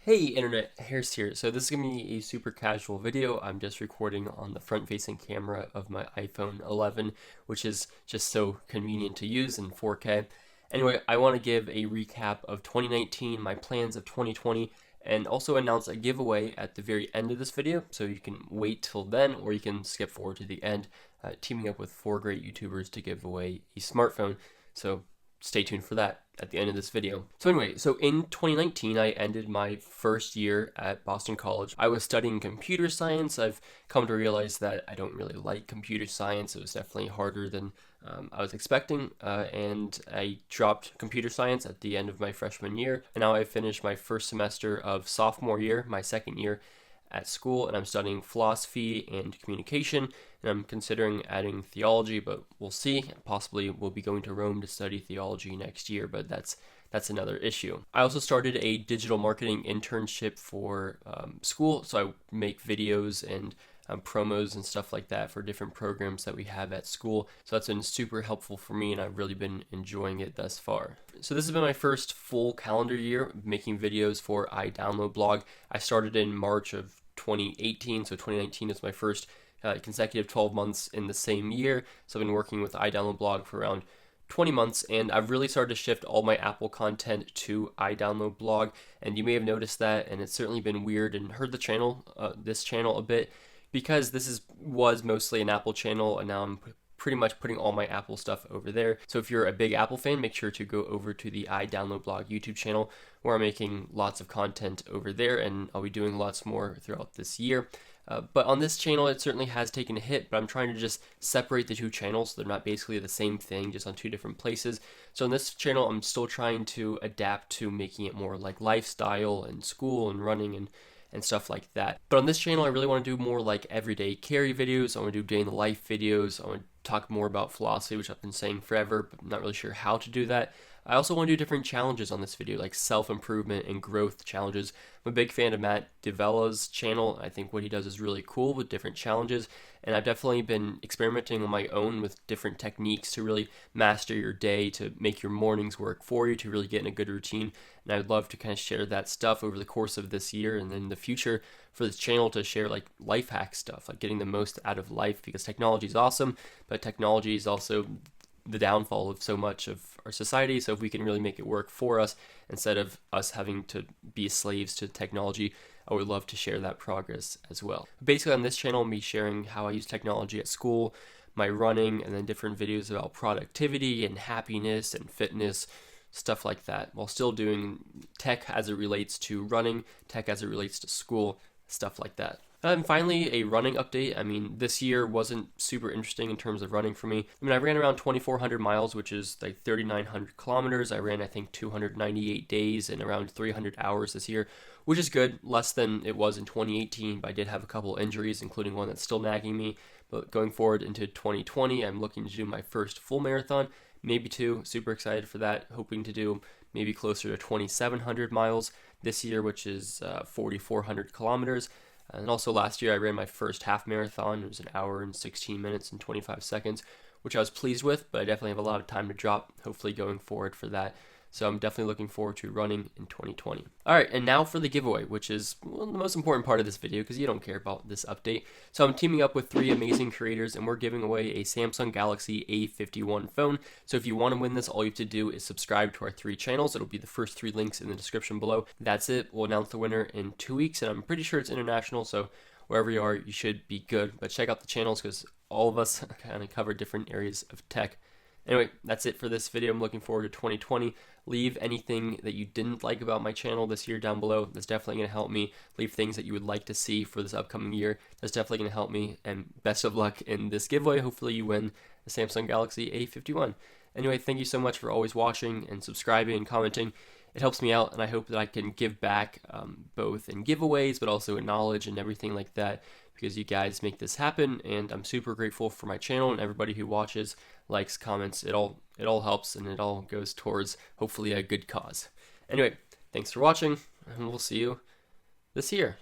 Hey Internet, Harris here. So this is going to be a super casual video. I'm just recording on the front-facing camera of my iPhone 11, which is just so convenient to use in 4K. Anyway, I want to give a recap of 2019, my plans of 2020, and also announce a giveaway at the very end of this video, so you can wait till then or you can skip forward to the end, teaming up with 4 great YouTubers to give away a smartphone. So stay tuned for that at the end of this video. So anyway, in 2019, I ended my first year at Boston College. I was studying computer science. I've come to realize that I don't really like computer science. It was definitely harder than I was expecting, and I dropped computer science at the end of my freshman year, and now I finished my first semester of sophomore year, my second year at school, and I'm studying philosophy and communication, and I'm considering adding theology, but we'll see. Possibly we'll be going to Rome to study theology next year, but that's another issue. I also started a digital marketing internship for school, so I make videos and promos and stuff like that for different programs that we have at school. So that's been super helpful for me, and I've really been enjoying it thus far. So this has been my first full calendar year making videos for iDownloadBlog. I started in March of 2018, so 2019 is my first consecutive 12 months in the same year. So I've been working with iDownloadBlog for around 20 months, and I've really started to shift all my Apple content to iDownloadBlog, and you may have noticed that, and it's certainly been weird and hurt the channel, this channel a bit, because was mostly an Apple channel, and now I'm pretty much putting all my Apple stuff over there. So if you're a big Apple fan, make sure to go over to the iDownloadBlog YouTube channel, where I'm making lots of content over there, and I'll be doing lots more throughout this year. But on this channel, it certainly has taken a hit, but I'm trying to just separate the two channels. They're not basically the same thing, just on two different places. So on this channel, I'm still trying to adapt to making it more like lifestyle and school and running and stuff like that. But on this channel, I really want to do more like everyday carry videos. I want to do day in the life videos. I want to talk more about philosophy, which I've been saying forever, but I'm not really sure how to do that. I also want to do different challenges on this video, like self-improvement and growth challenges. I'm a big fan of Matt D'Avella's channel. I think what he does is really cool with different challenges, and I've definitely been experimenting on my own with different techniques to really master your day, to make your mornings work for you, to really get in a good routine. And I would love to kind of share that stuff over the course of this year and in the future for this channel, to share like life hack stuff, like getting the most out of life, because technology is awesome, but technology is also the downfall of so much of our society. So if we can really make it work for us instead of us having to be slaves to technology, I would love to share that progress as well. Basically on this channel, me sharing how I use technology at school, my running, and then different videos about productivity and happiness and fitness, stuff like that, while still doing tech as it relates to running, tech as it relates to school, stuff like that. And finally, a running update. I mean, this year wasn't super interesting in terms of running for me. I mean, I ran around 2,400 miles, which is like 3,900 kilometers. I ran, I think, 298 days and around 300 hours this year, which is good, less than it was in 2018, but I did have a couple injuries, including one that's still nagging me. But going forward into 2020, I'm looking to do my first full marathon, maybe two. Super excited for that. Hoping to do maybe closer to 2,700 miles this year, which is 4,400 kilometers. And also last year I ran my first half marathon. It was an hour and 16 minutes and 25 seconds, which I was pleased with, but I definitely have a lot of time to drop, hopefully going forward for that. So I'm definitely looking forward to running in 2020. All right, and now for the giveaway, which is the most important part of this video because you don't care about this update. So I'm teaming up with 3 amazing creators, and we're giving away a Samsung Galaxy A51 phone. So if you want to win this, all you have to do is subscribe to our 3 channels. It'll be the first 3 links in the description below. That's it. We'll announce the winner in 2 weeks, and I'm pretty sure it's international, so wherever you are, you should be good. But check out the channels because all of us kind of cover different areas of tech. Anyway, that's it for this video. I'm looking forward to 2020. Leave anything that you didn't like about my channel this year down below. That's definitely going to help me. Leave things that you would like to see for this upcoming year. That's definitely going to help me. And best of luck in this giveaway. Hopefully you win the Samsung Galaxy A51. Anyway, thank you so much for always watching and subscribing and commenting. It helps me out, and I hope that I can give back both in giveaways, but also in knowledge and everything like that, because you guys make this happen, and I'm super grateful for my channel and everybody who watches, likes, comments. It all helps, and it all goes towards hopefully a good cause. Anyway, thanks for watching, and we'll see you this year.